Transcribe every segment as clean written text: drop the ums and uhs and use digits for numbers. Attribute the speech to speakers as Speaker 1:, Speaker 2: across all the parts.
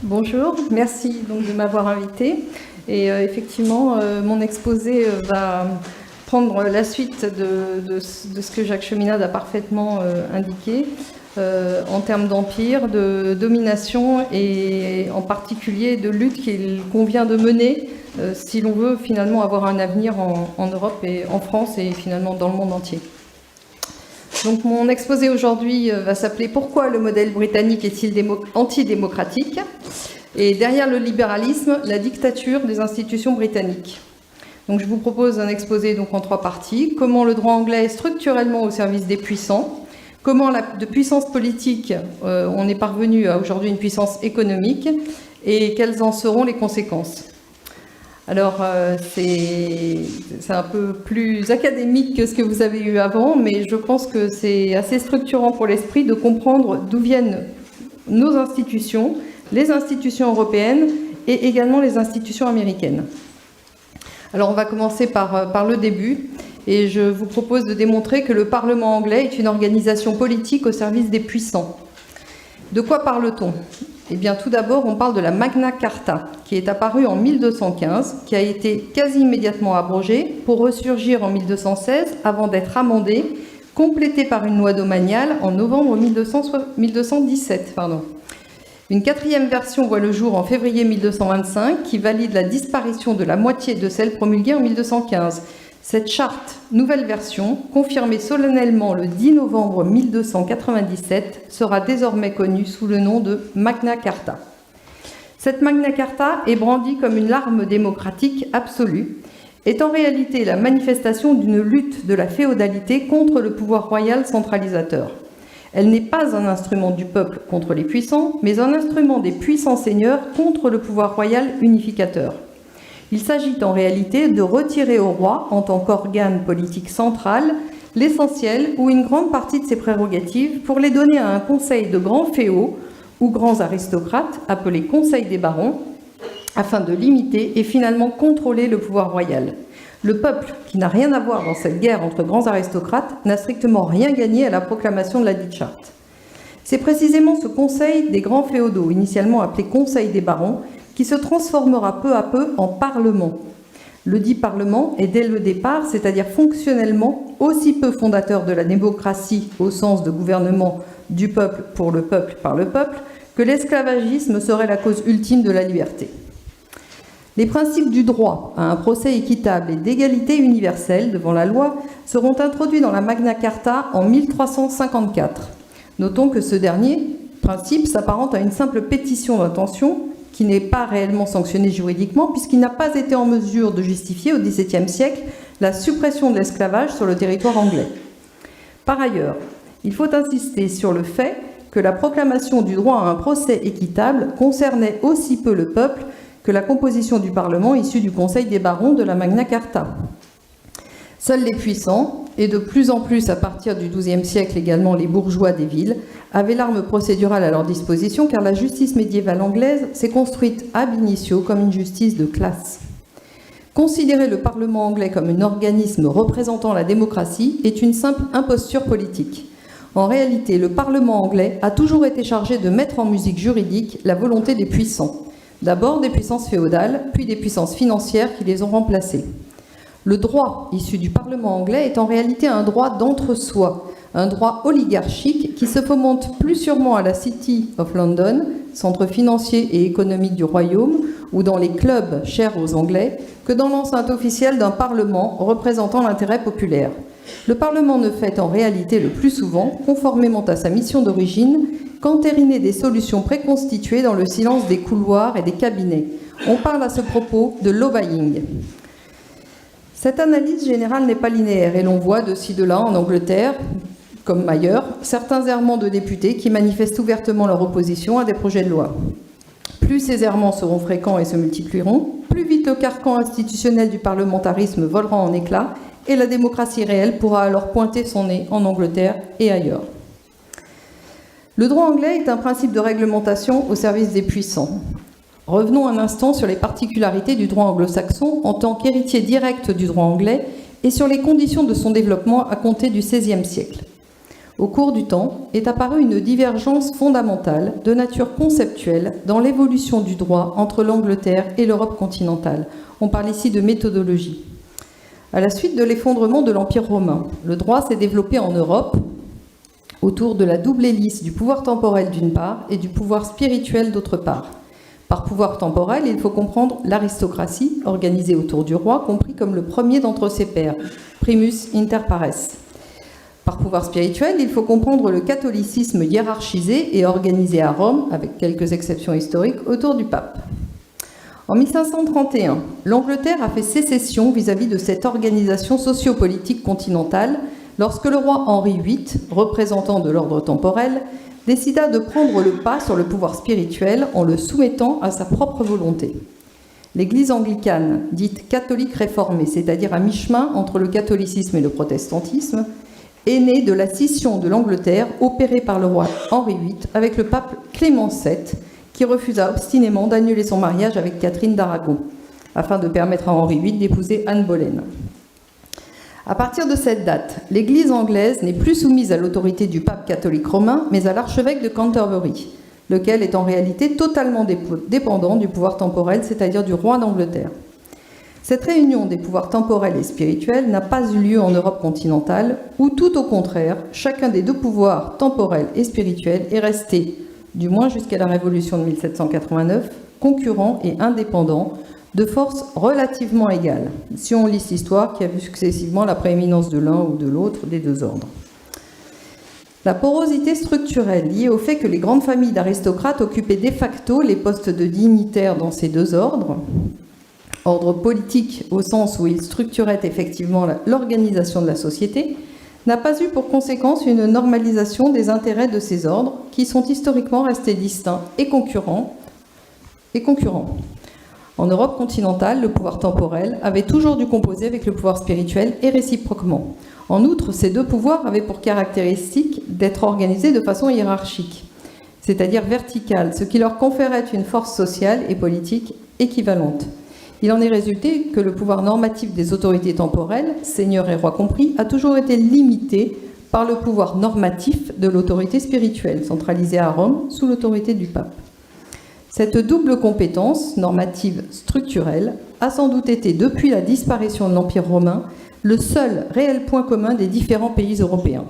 Speaker 1: Bonjour, merci donc de m'avoir invité. Et effectivement, mon exposé va prendre la suite de ce que Jacques Cheminade a parfaitement indiqué en termes d'empire, de domination et en particulier de lutte qu'il convient de mener si l'on veut finalement avoir un avenir en Europe et en France et finalement dans le monde entier. Donc mon exposé aujourd'hui va s'appeler « Pourquoi le modèle britannique est-il antidémocratique ?» et derrière le libéralisme, la dictature des institutions britanniques. Donc je vous propose un exposé donc en 3 parties. Comment le droit anglais est structurellement au service des puissants, comment de puissance politique on est parvenu à aujourd'hui une puissance économique et quelles en seront les conséquences. Alors, c'est un peu plus académique que ce que vous avez eu avant, mais je pense que c'est assez structurant pour l'esprit de comprendre d'où viennent nos institutions, les institutions européennes et également les institutions américaines. Alors, on va commencer par le début, et je vous propose de démontrer que le Parlement anglais est une organisation politique au service des puissants. De quoi parle-t-on ? Eh bien, tout d'abord, on parle de la Magna Carta, qui est apparue en 1215, qui a été quasi immédiatement abrogée, pour ressurgir en 1216, avant d'être amendée, complétée par une loi domaniale en novembre 1217. Une 4e version voit le jour en février 1225, qui valide la disparition de la moitié de celle promulguée en 1215. Cette charte, nouvelle version, confirmée solennellement le 10 novembre 1297, sera désormais connue sous le nom de Magna Carta. Cette Magna Carta est brandie comme une arme démocratique absolue, est en réalité la manifestation d'une lutte de la féodalité contre le pouvoir royal centralisateur. Elle n'est pas un instrument du peuple contre les puissants, mais un instrument des puissants seigneurs contre le pouvoir royal unificateur. Il s'agit en réalité de retirer au roi, en tant qu'organe politique central, l'essentiel ou une grande partie de ses prérogatives pour les donner à un conseil de grands féaux ou grands aristocrates, appelé Conseil des barons, afin de limiter et finalement contrôler le pouvoir royal. Le peuple, qui n'a rien à voir dans cette guerre entre grands aristocrates, n'a strictement rien gagné à la proclamation de la dite charte. C'est précisément ce conseil des grands féodaux, initialement appelé Conseil des barons, qui se transformera peu à peu en Parlement. Le dit Parlement est dès le départ, c'est-à-dire fonctionnellement, aussi peu fondateur de la démocratie au sens de gouvernement du peuple pour le peuple par le peuple, que l'esclavagisme serait la cause ultime de la liberté. Les principes du droit à un procès équitable et d'égalité universelle devant la loi seront introduits dans la Magna Carta en 1354. Notons que ce dernier principe s'apparente à une simple pétition d'intention qui n'est pas réellement sanctionné juridiquement puisqu'il n'a pas été en mesure de justifier au XVIIe siècle la suppression de l'esclavage sur le territoire anglais. Par ailleurs, il faut insister sur le fait que la proclamation du droit à un procès équitable concernait aussi peu le peuple que la composition du Parlement issue du Conseil des barons de la Magna Carta. Seuls les puissants, et de plus en plus à partir du XIIe siècle également les bourgeois des villes, avaient l'arme procédurale à leur disposition car la justice médiévale anglaise s'est construite ab initio comme une justice de classe. Considérer le Parlement anglais comme un organisme représentant la démocratie est une simple imposture politique. En réalité, le Parlement anglais a toujours été chargé de mettre en musique juridique la volonté des puissants. D'abord des puissances féodales, puis des puissances financières qui les ont remplacées. Le droit issu du Parlement anglais est en réalité un droit d'entre-soi, un droit oligarchique qui se fomente plus sûrement à la City of London, centre financier et économique du royaume, ou dans les clubs chers aux Anglais, que dans l'enceinte officielle d'un Parlement représentant l'intérêt populaire. Le Parlement ne fait en réalité le plus souvent, conformément à sa mission d'origine, qu'entériner des solutions préconstituées dans le silence des couloirs et des cabinets. On parle à ce propos de lobbying. Cette analyse générale n'est pas linéaire et l'on voit de ci de là en Angleterre, comme ailleurs, certains errements de députés qui manifestent ouvertement leur opposition à des projets de loi. Plus ces errements seront fréquents et se multiplieront, plus vite le carcan institutionnel du parlementarisme volera en éclats et la démocratie réelle pourra alors pointer son nez en Angleterre et ailleurs. Le droit anglais est un principe de réglementation au service des puissants. Revenons un instant sur les particularités du droit anglo-saxon en tant qu'héritier direct du droit anglais et sur les conditions de son développement à compter du XVIe siècle. Au cours du temps, est apparue une divergence fondamentale de nature conceptuelle dans l'évolution du droit entre l'Angleterre et l'Europe continentale. On parle ici de méthodologie. À la suite de l'effondrement de l'Empire romain, le droit s'est développé en Europe autour de la double hélice du pouvoir temporel d'une part et du pouvoir spirituel d'autre part. Par pouvoir temporel, il faut comprendre l'aristocratie, organisée autour du roi, compris comme le premier d'entre ses pairs, primus inter pares. Par pouvoir spirituel, il faut comprendre le catholicisme hiérarchisé et organisé à Rome, avec quelques exceptions historiques, autour du pape. En 1531, l'Angleterre a fait sécession vis-à-vis de cette organisation sociopolitique continentale lorsque le roi Henri VIII, représentant de l'ordre temporel, décida de prendre le pas sur le pouvoir spirituel en le soumettant à sa propre volonté. L'Église anglicane, dite catholique réformée, c'est-à-dire à mi-chemin entre le catholicisme et le protestantisme, est née de la scission de l'Angleterre opérée par le roi Henri VIII avec le pape Clément VII, qui refusa obstinément d'annuler son mariage avec Catherine d'Aragon, afin de permettre à Henri VIII d'épouser Anne Boleyn. À partir de cette date, l'Église anglaise n'est plus soumise à l'autorité du pape catholique romain, mais à l'archevêque de Canterbury, lequel est en réalité totalement dépendant du pouvoir temporel, c'est-à-dire du roi d'Angleterre. Cette réunion des pouvoirs temporels et spirituels n'a pas eu lieu en Europe continentale, où tout au contraire, chacun des deux pouvoirs temporels et spirituels est resté, du moins jusqu'à la Révolution de 1789, concurrent et indépendant, de forces relativement égales, si on lit l'histoire qui a vu successivement la prééminence de l'un ou de l'autre des deux ordres. La porosité structurelle liée au fait que les grandes familles d'aristocrates occupaient de facto les postes de dignitaires dans ces deux ordres, ordre politique au sens où il structurait effectivement l'organisation de la société, n'a pas eu pour conséquence une normalisation des intérêts de ces ordres qui sont historiquement restés distincts et concurrents. En Europe continentale, le pouvoir temporel avait toujours dû composer avec le pouvoir spirituel et réciproquement. En outre, ces deux pouvoirs avaient pour caractéristique d'être organisés de façon hiérarchique, c'est-à-dire verticale, ce qui leur conférait une force sociale et politique équivalente. Il en est résulté que le pouvoir normatif des autorités temporelles, seigneurs et rois compris, a toujours été limité par le pouvoir normatif de l'autorité spirituelle, centralisée à Rome sous l'autorité du pape. Cette double compétence, normative structurelle, a sans doute été, depuis la disparition de l'Empire romain, le seul réel point commun des différents pays européens.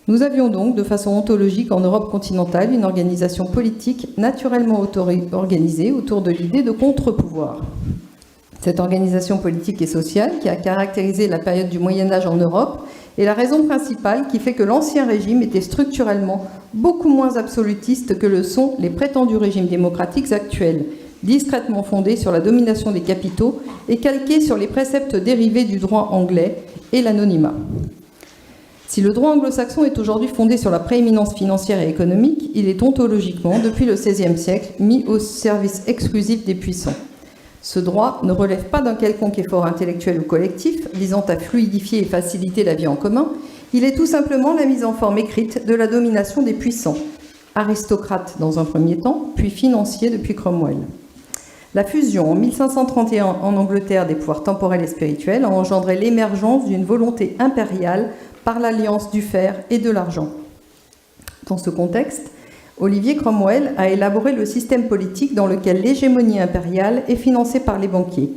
Speaker 1: Nous avions donc, de façon ontologique en Europe continentale, une organisation politique naturellement organisée autour de l'idée de contre-pouvoir. Cette organisation politique et sociale, qui a caractérisé la période du Moyen-Âge en Europe, est la raison principale qui fait que l'Ancien Régime était structurellement beaucoup moins absolutiste que le sont les prétendus régimes démocratiques actuels, discrètement fondés sur la domination des capitaux et calqués sur les préceptes dérivés du droit anglais et l'anonymat. Si le droit anglo-saxon est aujourd'hui fondé sur la prééminence financière et économique, il est ontologiquement, depuis le XVIe siècle, mis au service exclusif des puissants. Ce droit ne relève pas d'un quelconque effort intellectuel ou collectif visant à fluidifier et faciliter la vie en commun, il est tout simplement la mise en forme écrite de la domination des puissants, aristocrates dans un premier temps, puis financiers depuis Cromwell. La fusion en 1531 en Angleterre des pouvoirs temporels et spirituels a engendré l'émergence d'une volonté impériale par l'alliance du fer et de l'argent. Dans ce contexte, Olivier Cromwell a élaboré le système politique dans lequel l'hégémonie impériale est financée par les banquiers.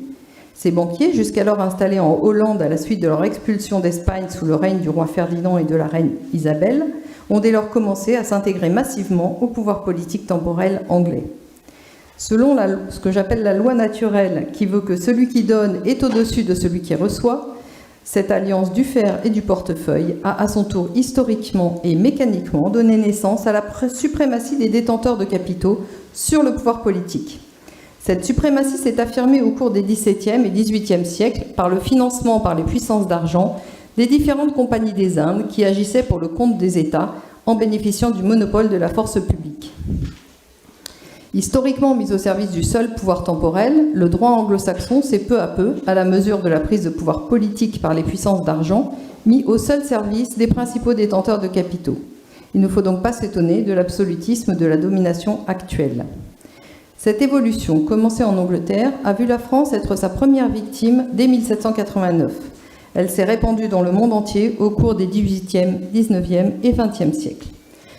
Speaker 1: Ces banquiers, jusqu'alors installés en Hollande à la suite de leur expulsion d'Espagne sous le règne du roi Ferdinand et de la reine Isabelle, ont dès lors commencé à s'intégrer massivement au pouvoir politique temporel anglais. Selon ce que j'appelle la loi naturelle, qui veut que celui qui donne est au-dessus de celui qui reçoit, cette alliance du fer et du portefeuille a à son tour historiquement et mécaniquement donné naissance à la suprématie des détenteurs de capitaux sur le pouvoir politique. Cette suprématie s'est affirmée au cours des XVIIe et XVIIIe siècles par le financement par les puissances d'argent des différentes compagnies des Indes qui agissaient pour le compte des États en bénéficiant du monopole de la force publique. Historiquement mis au service du seul pouvoir temporel, le droit anglo-saxon s'est peu à peu, à la mesure de la prise de pouvoir politique par les puissances d'argent, mis au seul service des principaux détenteurs de capitaux. Il ne faut donc pas s'étonner de l'absolutisme de la domination actuelle. Cette évolution, commencée en Angleterre, a vu la France être sa première victime dès 1789. Elle s'est répandue dans le monde entier au cours des XVIIIe, XIXe et XXe siècles.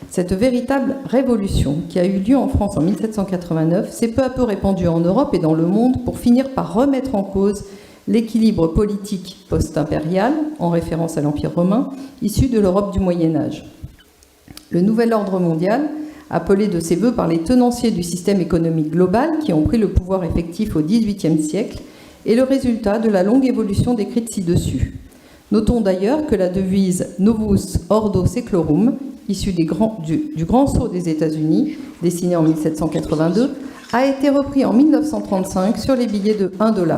Speaker 1: Cette véritable révolution qui a eu lieu en France en 1789 s'est peu à peu répandue en Europe et dans le monde pour finir par remettre en cause l'équilibre politique post-impérial, en référence à l'Empire romain, issu de l'Europe du Moyen-Âge. Le nouvel ordre mondial, appelé de ses vœux par les tenanciers du système économique global qui ont pris le pouvoir effectif au XVIIIe siècle, est le résultat de la longue évolution décrite ci-dessus. Notons d'ailleurs que la devise « Novus Ordo Seclorum », issue du Grand Sceau des États-Unis, dessiné en 1782, a été repris en 1935 sur les billets de 1 $.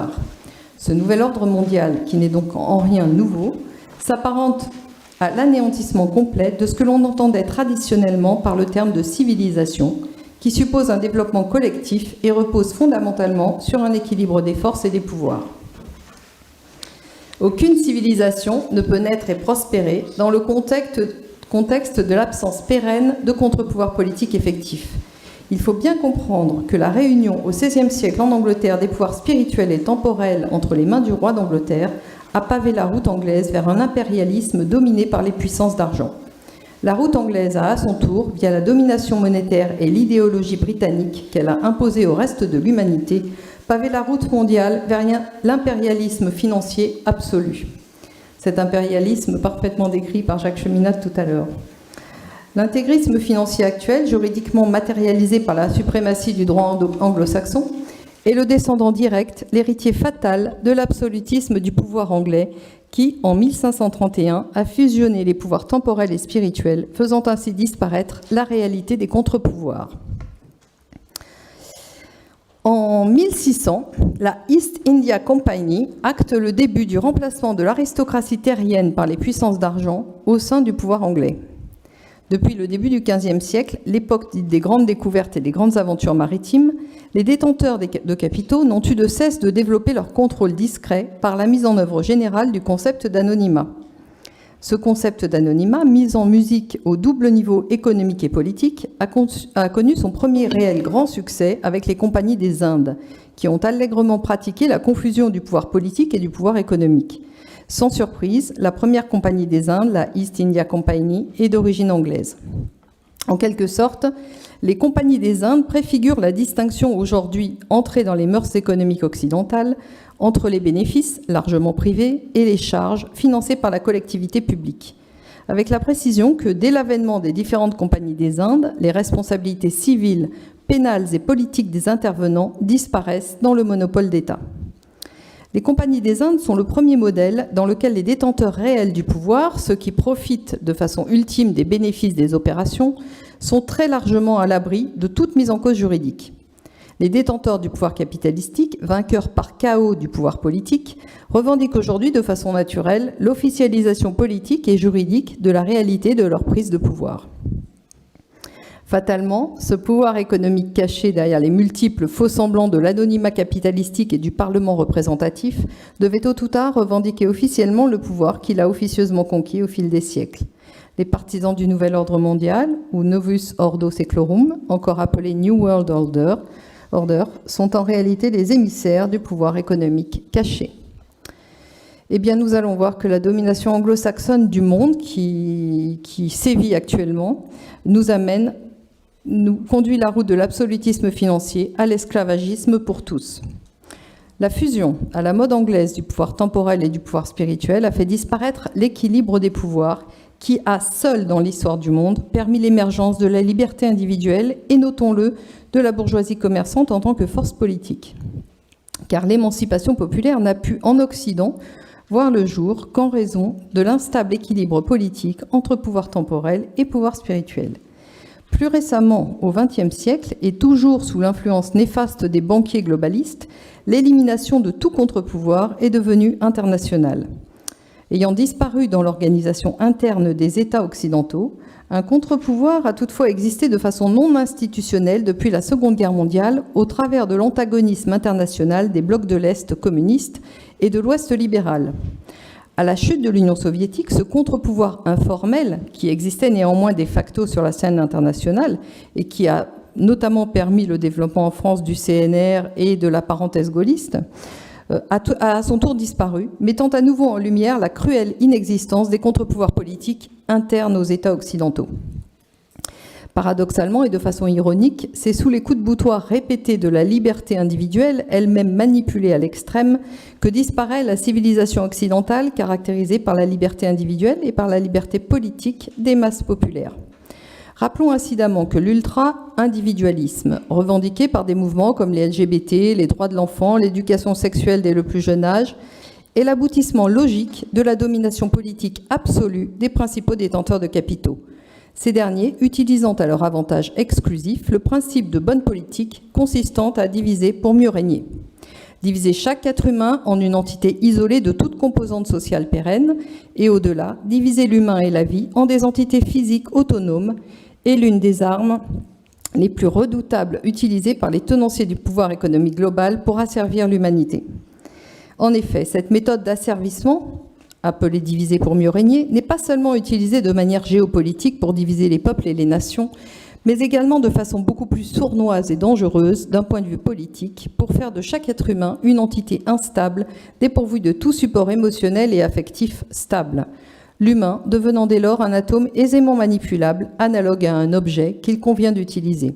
Speaker 1: Ce nouvel ordre mondial, qui n'est donc en rien nouveau, s'apparente à l'anéantissement complet de ce que l'on entendait traditionnellement par le terme de civilisation, qui suppose un développement collectif et repose fondamentalement sur un équilibre des forces et des pouvoirs. Aucune civilisation ne peut naître et prospérer dans le contexte de l'absence pérenne de contre-pouvoir politique effectif. Il faut bien comprendre que la réunion au XVIe siècle en Angleterre des pouvoirs spirituels et temporels entre les mains du roi d'Angleterre a pavé la route anglaise vers un impérialisme dominé par les puissances d'argent. La route anglaise a à son tour, via la domination monétaire et l'idéologie britannique qu'elle a imposée au reste de l'humanité, pavé la route mondiale vers l'impérialisme financier absolu. Cet impérialisme parfaitement décrit par Jacques Cheminade tout à l'heure. L'intégrisme financier actuel, juridiquement matérialisé par la suprématie du droit anglo-saxon, est le descendant direct, l'héritier fatal de l'absolutisme du pouvoir anglais qui, en 1531, a fusionné les pouvoirs temporels et spirituels, faisant ainsi disparaître la réalité des contre-pouvoirs. En 1600, la East India Company acte le début du remplacement de l'aristocratie terrienne par les puissances d'argent au sein du pouvoir anglais. Depuis le début du XVe siècle, l'époque dite des grandes découvertes et des grandes aventures maritimes, les détenteurs de capitaux n'ont eu de cesse de développer leur contrôle discret par la mise en œuvre générale du concept d'anonymat. Ce concept d'anonymat, mis en musique au double niveau économique et politique, a connu son premier réel grand succès avec les compagnies des Indes, qui ont allègrement pratiqué la confusion du pouvoir politique et du pouvoir économique. Sans surprise, la première compagnie des Indes, la East India Company, est d'origine anglaise. En quelque sorte, les compagnies des Indes préfigurent la distinction aujourd'hui entrée dans les mœurs économiques occidentales entre les bénéfices, largement privés, et les charges, financées par la collectivité publique. Avec la précision que, dès l'avènement des différentes compagnies des Indes, les responsabilités civiles, pénales et politiques des intervenants disparaissent dans le monopole d'État. Les compagnies des Indes sont le premier modèle dans lequel les détenteurs réels du pouvoir, ceux qui profitent de façon ultime des bénéfices des opérations, sont très largement à l'abri de toute mise en cause juridique. Les détenteurs du pouvoir capitalistique, vainqueurs par chaos du pouvoir politique, revendiquent aujourd'hui de façon naturelle l'officialisation politique et juridique de la réalité de leur prise de pouvoir. Fatalement, ce pouvoir économique caché derrière les multiples faux-semblants de l'anonymat capitalistique et du Parlement représentatif devait tôt ou tard revendiquer officiellement le pouvoir qu'il a officieusement conquis au fil des siècles. Les partisans du nouvel ordre mondial, ou Novus Ordo Seclorum, encore appelé New World Order, sont en réalité les émissaires du pouvoir économique caché. Eh bien, nous allons voir que la domination anglo-saxonne du monde qui sévit actuellement nous conduit la route de l'absolutisme financier à l'esclavagisme pour tous. La fusion à la mode anglaise du pouvoir temporel et du pouvoir spirituel a fait disparaître l'équilibre des pouvoirs qui a, seul dans l'histoire du monde, permis l'émergence de la liberté individuelle et, notons-le, de la bourgeoisie commerçante en tant que force politique. Car l'émancipation populaire n'a pu, en Occident, voir le jour qu'en raison de l'instable équilibre politique entre pouvoir temporel et pouvoir spirituel. Plus récemment, au XXe siècle, et toujours sous l'influence néfaste des banquiers globalistes, l'élimination de tout contre-pouvoir est devenue internationale. Ayant disparu dans l'organisation interne des États occidentaux, un contre-pouvoir a toutefois existé de façon non institutionnelle depuis la Seconde Guerre mondiale au travers de l'antagonisme international des blocs de l'Est communiste et de l'Ouest libéral. À la chute de l'Union soviétique, ce contre-pouvoir informel, qui existait néanmoins de facto sur la scène internationale et qui a notamment permis le développement en France du CNR et de la parenthèse gaulliste, a à son tour disparu, mettant à nouveau en lumière la cruelle inexistence des contre-pouvoirs politiques internes aux États occidentaux. Paradoxalement et de façon ironique, c'est sous les coups de boutoir répétés de la liberté individuelle, elle-même manipulée à l'extrême, que disparaît la civilisation occidentale caractérisée par la liberté individuelle et par la liberté politique des masses populaires. Rappelons incidemment que l'ultra-individualisme, revendiqué par des mouvements comme les LGBT, les droits de l'enfant, l'éducation sexuelle dès le plus jeune âge, est l'aboutissement logique de la domination politique absolue des principaux détenteurs de capitaux. Ces derniers utilisant à leur avantage exclusif le principe de bonne politique consistant à diviser pour mieux régner. Diviser chaque être humain en une entité isolée de toute composante sociale pérenne et au-delà, diviser l'humain et la vie en des entités physiques autonomes est l'une des armes les plus redoutables utilisées par les tenanciers du pouvoir économique global pour asservir l'humanité. En effet, cette méthode d'asservissement, appelée diviser pour mieux régner, n'est pas seulement utilisée de manière géopolitique pour diviser les peuples et les nations, mais également de façon beaucoup plus sournoise et dangereuse d'un point de vue politique pour faire de chaque être humain une entité instable, dépourvue de tout support émotionnel et affectif stable. L'humain devenant dès lors un atome aisément manipulable, analogue à un objet qu'il convient d'utiliser.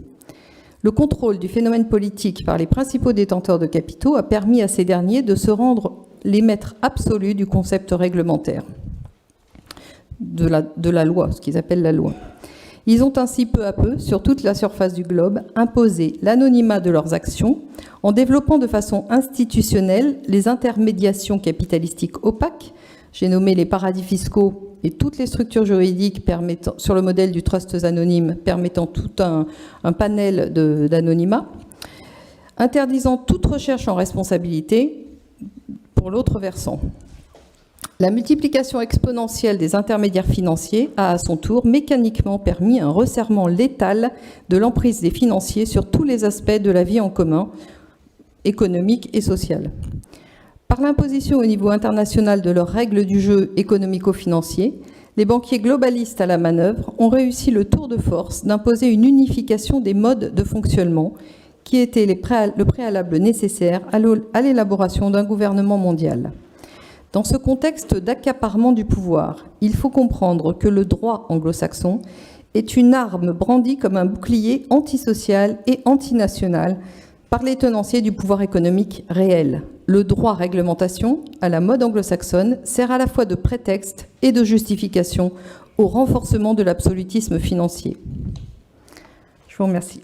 Speaker 1: Le contrôle du phénomène politique par les principaux détenteurs de capitaux a permis à ces derniers de se rendre les maîtres absolus du concept réglementaire, de la loi, ce qu'ils appellent la loi. Ils ont ainsi peu à peu, sur toute la surface du globe, imposé l'anonymat de leurs actions en développant de façon institutionnelle les intermédiations capitalistiques opaques, j'ai nommé les paradis fiscaux et toutes les structures juridiques permettant, sur le modèle du trusts anonyme, permettant tout un panel d'anonymat, interdisant toute recherche en responsabilité pour l'autre versant. La multiplication exponentielle des intermédiaires financiers a à son tour mécaniquement permis un resserrement létal de l'emprise des financiers sur tous les aspects de la vie en commun, économique et sociale. Par l'imposition au niveau international de leurs règles du jeu économico-financier, les banquiers globalistes à la manœuvre ont réussi le tour de force d'imposer une unification des modes de fonctionnement qui était le préalable nécessaire à l'élaboration d'un gouvernement mondial. Dans ce contexte d'accaparement du pouvoir, il faut comprendre que le droit anglo-saxon est une arme brandie comme un bouclier antisocial et antinational par les tenanciers du pouvoir économique réel. Le droit réglementation, à la mode anglo-saxonne, sert à la fois de prétexte et de justification au renforcement de l'absolutisme financier. Je vous remercie.